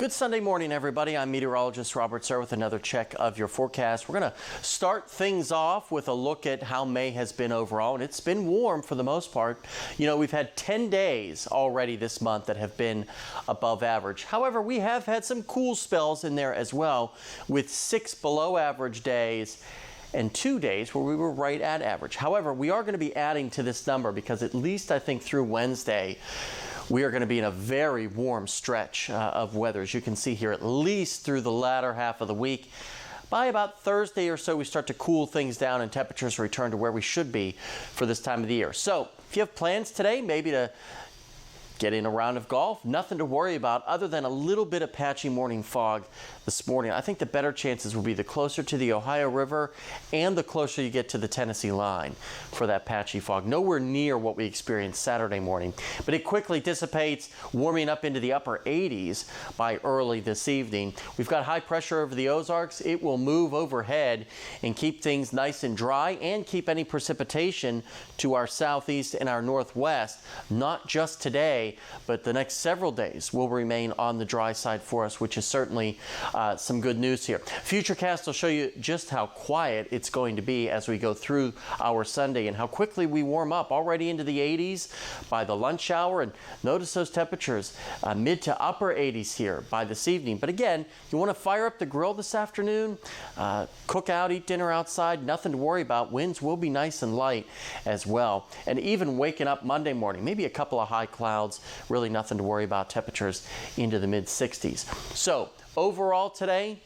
Good Sunday morning, everybody. I'm meteorologist Robert Suhr with another check of your forecast. We're going to start things off with a look at how May has been overall, and it's been warm for the most part. You know, we've had 10 days already this month that have been above average. However, we have had some cool spells in there as well, with 6 below average days and 2 days where we were right at average. However, we are going to be adding to this number because at least I think through Wednesday, we are going to be in a very warm stretch of weather, as you can see here, at least through the latter half of the week. By about Thursday or so, we start to cool things down and temperatures return to where we should be for this time of the year. So if you have plans today, maybe to get in a round of golf, nothing to worry about other than a little bit of patchy morning fog this morning. I think the better chances will be the closer to the Ohio River and the closer you get to the Tennessee line for that patchy fog. Nowhere near what we experienced Saturday morning, but it quickly dissipates, warming up into the upper 80s by early this evening. We've got high pressure over the Ozarks. It will move overhead and keep things nice and dry and keep any precipitation to our southeast and our northwest, not just today, but the next several days will remain on the dry side for us, which is certainly some good news here. Futurecast will show you just how quiet it's going to be as we go through our Sunday and how quickly we warm up already into the 80s by the lunch hour. And notice those temperatures mid to upper 80s here by this evening. But again, you want to fire up the grill this afternoon, cook out, eat dinner outside, nothing to worry about. Winds will be nice and light as well. And even waking up Monday morning, maybe a couple of high clouds, really nothing to worry about. Temperatures into the mid 60s. So overall today,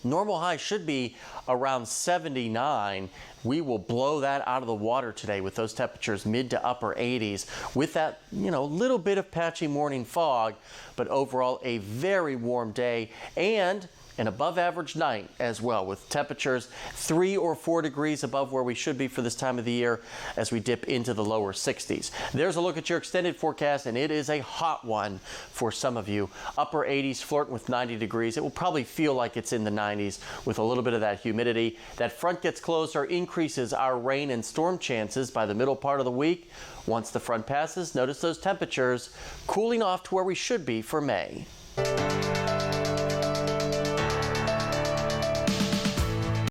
normal high should be around 79. We will blow that out of the water today with those temperatures mid to upper 80s with that, little bit of patchy morning fog, but overall a very warm day and an above average night as well, with temperatures 3 or 4 degrees above where we should be for this time of the year as we dip into the lower 60s. There's a look at your extended forecast, and it is a hot one for some of you. Upper 80s flirting with 90 degrees. It will probably feel like it's in the 90s with a little bit of that humidity. That front gets closer, increases our rain and storm chances by the middle part of the week. Once the front passes, notice those temperatures cooling off to where we should be for May.